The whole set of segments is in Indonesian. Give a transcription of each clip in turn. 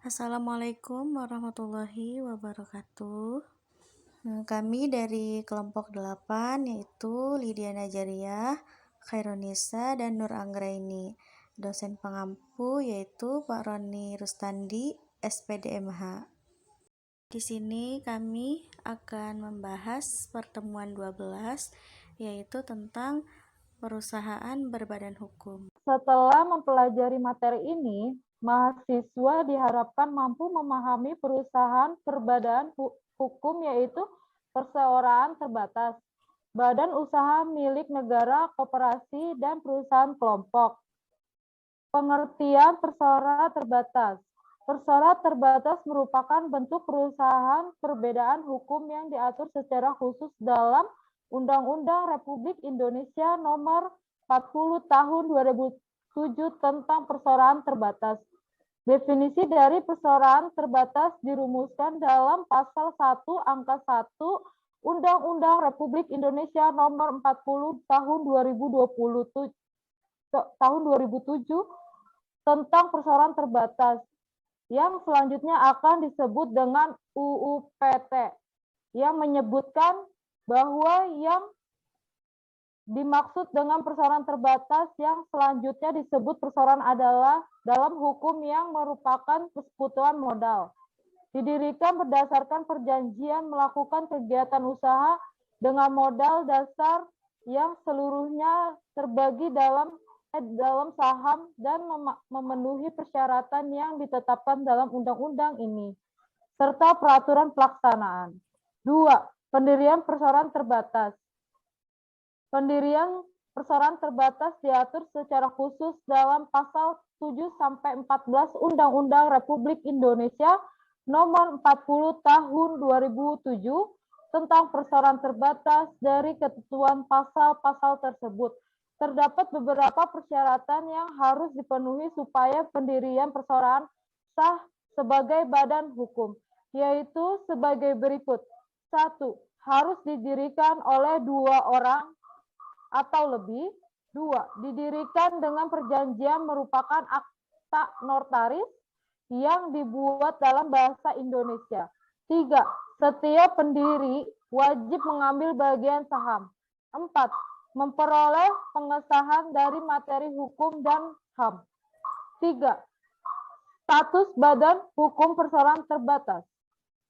Assalamualaikum warahmatullahi wabarakatuh. Kami dari kelompok 8 yaitu Lydia Najariah, Khairunisa, dan Nur Anggraini. Dosen pengampu yaitu Pak Roni Rustandi, SPDMH. Di sini kami akan membahas pertemuan 12 yaitu tentang perusahaan berbadan hukum. Setelah mempelajari materi ini, mahasiswa diharapkan mampu memahami perusahaan berbadan hukum yaitu perseorangan terbatas, badan usaha milik negara, koperasi, dan perusahaan kelompok. Pengertian perseorangan terbatas. Perseorangan terbatas merupakan bentuk perusahaan perbedaan hukum yang diatur secara khusus dalam Undang-Undang Republik Indonesia Nomor 40 Tahun 2007 tentang perseorangan terbatas. Definisi dari perseorangan terbatas dirumuskan dalam Pasal 1 Angka 1 Undang-Undang Republik Indonesia Nomor 40 Tahun 2007 tentang perseorangan terbatas, yang selanjutnya akan disebut dengan UU PT, yang menyebutkan bahwa yang dimaksud dengan perseorangan terbatas yang selanjutnya disebut perseorangan adalah dalam hukum yang merupakan persekutuan modal. Didirikan berdasarkan perjanjian melakukan kegiatan usaha dengan modal dasar yang seluruhnya terbagi dalam saham dan memenuhi persyaratan yang ditetapkan dalam undang-undang ini, serta peraturan pelaksanaan. 2. Pendirian perseorangan terbatas. Pendirian perseorangan terbatas diatur secara khusus dalam pasal 7-14 Undang-Undang Republik Indonesia Nomor 40 Tahun 2007 tentang perseorangan terbatas. Dari ketentuan pasal-pasal tersebut terdapat beberapa persyaratan yang harus dipenuhi supaya pendirian perseorangan sah sebagai badan hukum, yaitu sebagai berikut. 1. Harus didirikan oleh 2 orang atau lebih. 2. Didirikan dengan perjanjian merupakan akta notaris yang dibuat dalam bahasa Indonesia. 3. Setiap pendiri wajib mengambil bagian saham. 4. Memperoleh pengesahan dari materi hukum dan HAM. 3. Status badan hukum perseorangan terbatas.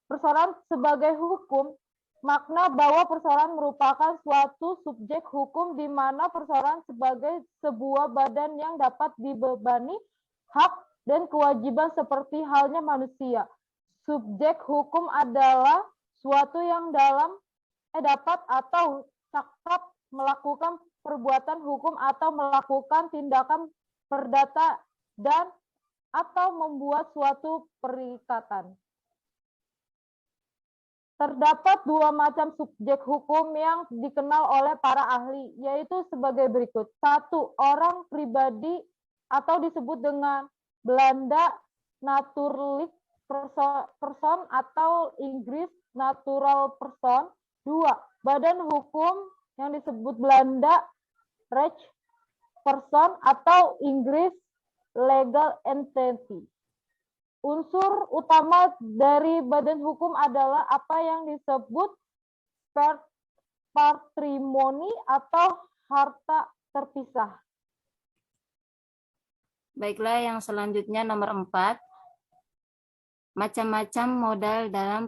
Perseorangan sebagai hukum, makna bahwa perseorangan merupakan suatu subjek hukum di mana perseorangan sebagai sebuah badan yang dapat dibebani hak dan kewajiban seperti halnya manusia. Subjek hukum adalah suatu yang dapat atau cakap melakukan perbuatan hukum atau melakukan tindakan perdata dan atau membuat suatu perikatan. Terdapat 2 macam subjek hukum yang dikenal oleh para ahli, yaitu sebagai berikut. 1. Orang pribadi atau disebut dengan Belanda naturalik person atau Inggris natural person. 2. Badan hukum yang disebut Belanda Recht person atau Inggris legal entity. Unsur utama dari badan hukum adalah apa yang disebut patrimoni atau harta terpisah. Baiklah, yang selanjutnya nomor 4. Macam-macam modal dalam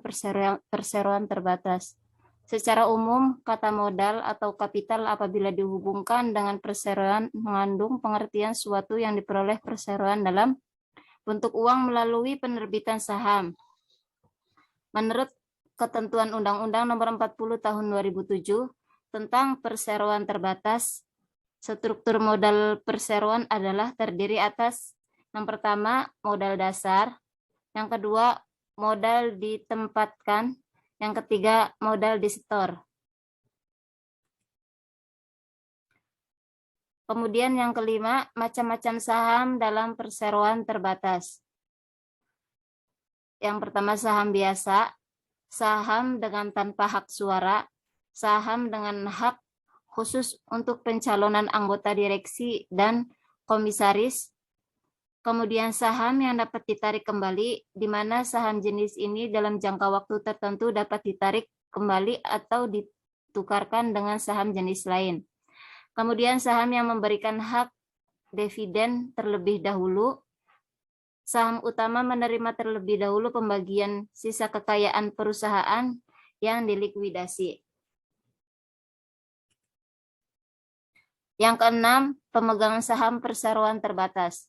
perseroan terbatas. Secara umum, kata modal atau kapital apabila dihubungkan dengan perseroan mengandung pengertian suatu yang diperoleh perseroan dalam bentuk uang melalui penerbitan saham. Menurut ketentuan Undang-Undang Nomor 40 Tahun 2007 tentang perseroan terbatas, struktur modal perseroan adalah terdiri atas yang pertama modal dasar, yang kedua modal ditempatkan, yang ketiga modal disetor. Kemudian yang kelima, macam-macam saham dalam perseroan terbatas. Yang pertama saham biasa, saham dengan tanpa hak suara, saham dengan hak khusus untuk pencalonan anggota direksi dan komisaris, Kemudian saham yang dapat ditarik kembali, di mana saham jenis ini dalam jangka waktu tertentu dapat ditarik kembali atau ditukarkan dengan saham jenis lain. Kemudian saham yang memberikan hak dividen terlebih dahulu. Saham utama menerima terlebih dahulu pembagian sisa kekayaan perusahaan yang dilikuidasi. Yang keenam, pemegang saham perseroan terbatas.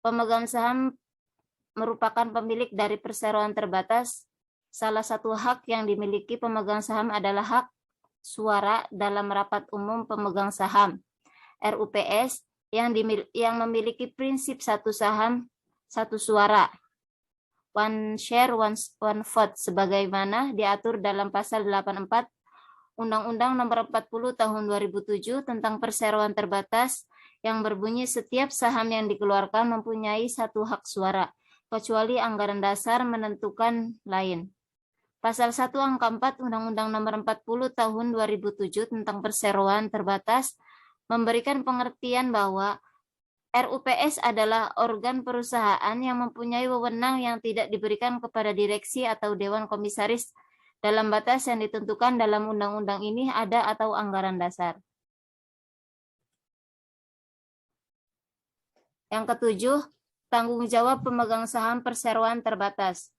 Pemegang saham merupakan pemilik dari perseroan terbatas. Salah satu hak yang dimiliki pemegang saham adalah hak suara dalam rapat umum pemegang saham (RUPS) yang memiliki prinsip satu saham, satu suara, one share, one vote, sebagaimana diatur dalam pasal 84 Undang-Undang Nomor 40 Tahun 2007 tentang perseroan terbatas, yang berbunyi setiap saham yang dikeluarkan mempunyai satu hak suara, kecuali anggaran dasar menentukan lain. Pasal 1 angka 4 Undang-Undang Nomor 40 Tahun 2007 tentang perseroan terbatas memberikan pengertian bahwa RUPS adalah organ perusahaan yang mempunyai wewenang yang tidak diberikan kepada direksi atau dewan komisaris dalam batas yang ditentukan dalam undang-undang ini ada atau anggaran dasar. Yang ketujuh, tanggung jawab pemegang saham perseroan terbatas.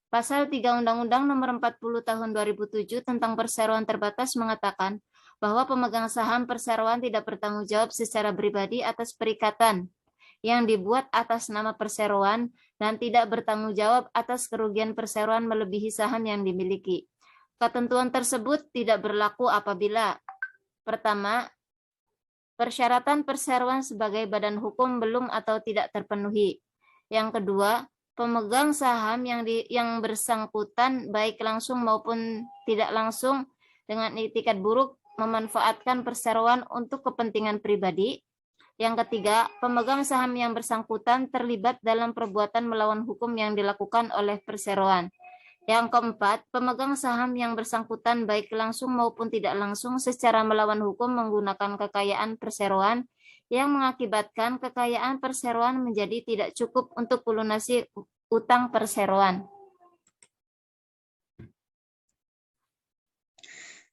Pasal 3 Undang-Undang Nomor 40 Tahun 2007 tentang perseroan terbatas mengatakan bahwa pemegang saham perseroan tidak bertanggung jawab secara pribadi atas perikatan yang dibuat atas nama perseroan dan tidak bertanggung jawab atas kerugian perseroan melebihi saham yang dimiliki. Ketentuan tersebut tidak berlaku apabila: pertama, persyaratan perseroan sebagai badan hukum belum atau tidak terpenuhi. Yang kedua, pemegang saham yang bersangkutan baik langsung maupun tidak langsung dengan itikat buruk memanfaatkan perseroan untuk kepentingan pribadi. Yang ketiga, pemegang saham yang bersangkutan terlibat dalam perbuatan melawan hukum yang dilakukan oleh perseroan. Yang keempat, pemegang saham yang bersangkutan baik langsung maupun tidak langsung secara melawan hukum menggunakan kekayaan perseroan yang mengakibatkan kekayaan perseroan menjadi tidak cukup untuk melunasi utang perseroan.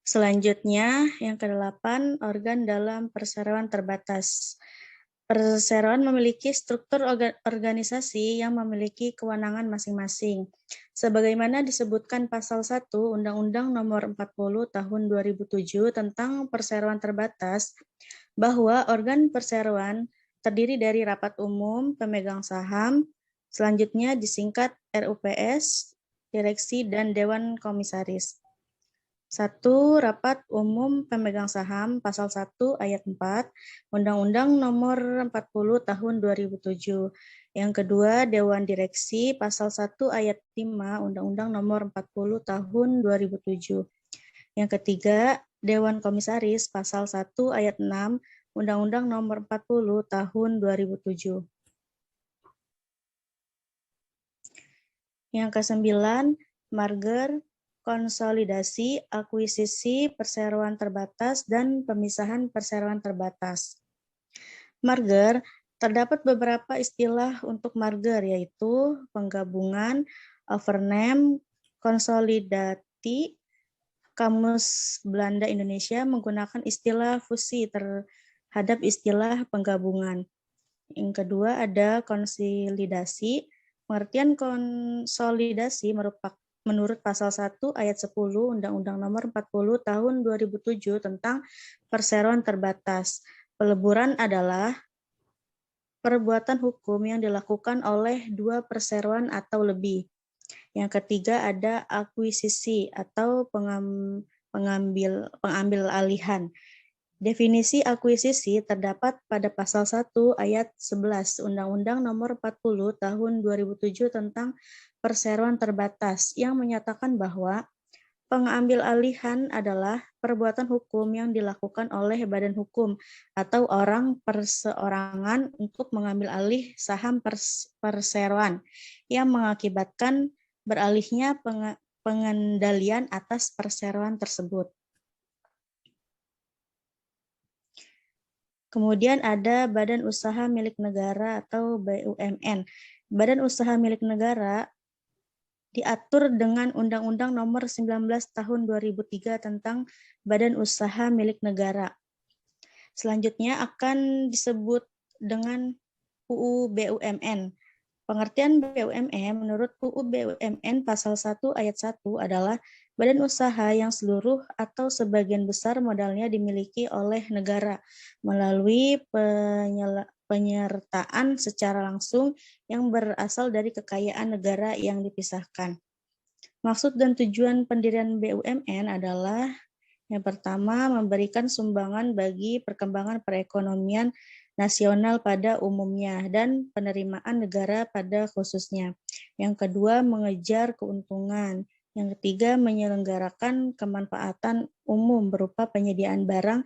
Selanjutnya, yang ke-8, organ dalam perseroan terbatas. Perseroan memiliki struktur organisasi yang memiliki kewenangan masing-masing. Sebagaimana disebutkan pasal 1 Undang-Undang Nomor 40 Tahun 2007 tentang perseroan terbatas, bahwa organ perseroan terdiri dari rapat umum pemegang saham, selanjutnya disingkat RUPS, direksi, dan dewan komisaris. 1. Rapat Umum Pemegang Saham Pasal 1 Ayat 4 Undang-Undang Nomor 40 Tahun 2007. Yang kedua, Dewan Direksi Pasal 1 Ayat 5 Undang-Undang Nomor 40 Tahun 2007. Yang ketiga, Dewan Komisaris Pasal 1 Ayat 6 Undang-Undang Nomor 40 Tahun 2007. Yang kesembilan, merger, konsolidasi, akuisisi, perseroan terbatas, dan pemisahan perseroan terbatas. Merger, terdapat beberapa istilah untuk merger, yaitu penggabungan, overname, konsolidasi. Kamus Belanda Indonesia menggunakan istilah fusi terhadap istilah penggabungan. Yang kedua ada konsolidasi. Pengertian konsolidasi menurut pasal 1 ayat 10 Undang-Undang Nomor 40 Tahun 2007 tentang perseroan terbatas. Peleburan adalah perbuatan hukum yang dilakukan oleh dua perseroan atau lebih. Yang ketiga ada akuisisi atau pengambil alihan. Definisi akuisisi terdapat pada pasal 1 ayat 11 Undang-Undang Nomor 40 Tahun 2007 tentang perseroan terbatas yang menyatakan bahwa pengambil alihan adalah perbuatan hukum yang dilakukan oleh badan hukum atau orang perseorangan untuk mengambil alih saham perseroan yang mengakibatkan beralihnya pengendalian atas perseroan tersebut. Kemudian ada Badan Usaha Milik Negara atau BUMN. Badan Usaha Milik Negara diatur dengan Undang-Undang Nomor 19 Tahun 2003 tentang Badan Usaha Milik Negara. Selanjutnya akan disebut dengan UU BUMN. Pengertian BUMN menurut UU BUMN pasal 1 ayat 1 adalah badan usaha yang seluruh atau sebagian besar modalnya dimiliki oleh negara melalui penyertaan secara langsung yang berasal dari kekayaan negara yang dipisahkan. Maksud dan tujuan pendirian BUMN adalah yang pertama, memberikan sumbangan bagi perkembangan perekonomian nasional pada umumnya dan penerimaan negara pada khususnya. Yang kedua, mengejar keuntungan. Yang ketiga, menyelenggarakan kemanfaatan umum berupa penyediaan barang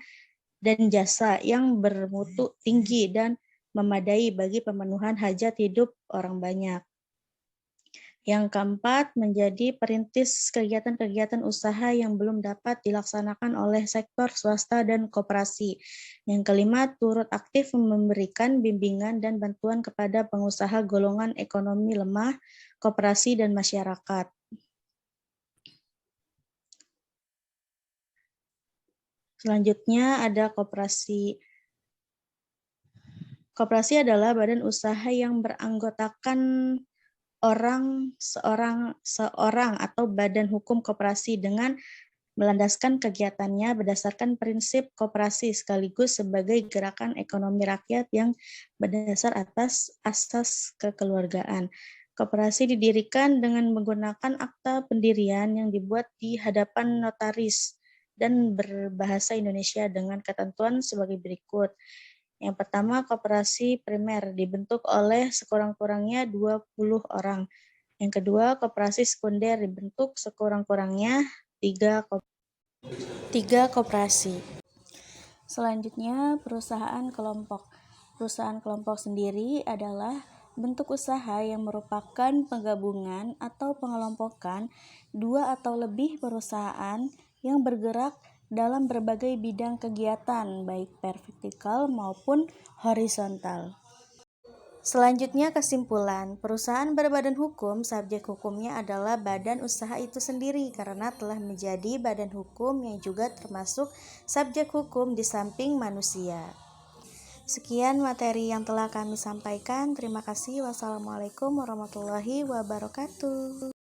dan jasa yang bermutu tinggi dan memadai bagi pemenuhan hajat hidup orang banyak. Yang keempat, menjadi perintis kegiatan-kegiatan usaha yang belum dapat dilaksanakan oleh sektor swasta dan koperasi. Yang kelima, turut aktif memberikan bimbingan dan bantuan kepada pengusaha golongan ekonomi lemah, koperasi, dan masyarakat. Selanjutnya ada koperasi. Koperasi adalah badan usaha yang beranggotakan seorang atau badan hukum koperasi dengan melandaskan kegiatannya berdasarkan prinsip koperasi sekaligus sebagai gerakan ekonomi rakyat yang berdasar atas asas kekeluargaan. Koperasi didirikan dengan menggunakan akta pendirian yang dibuat di hadapan notaris dan berbahasa Indonesia dengan ketentuan sebagai berikut. Yang pertama, koperasi primer dibentuk oleh sekurang-kurangnya 20 orang. Yang kedua, koperasi sekunder dibentuk sekurang-kurangnya 3 koperasi. Selanjutnya, perusahaan kelompok. Perusahaan kelompok sendiri adalah bentuk usaha yang merupakan penggabungan atau pengelompokan 2 atau lebih perusahaan yang bergerak dalam berbagai bidang kegiatan, baik vertikal maupun horizontal. Selanjutnya kesimpulan, perusahaan berbadan hukum, subjek hukumnya adalah badan usaha itu sendiri karena telah menjadi badan hukum yang juga termasuk subjek hukum di samping manusia. Sekian materi yang telah kami sampaikan. Terima kasih. Wassalamualaikum warahmatullahi wabarakatuh.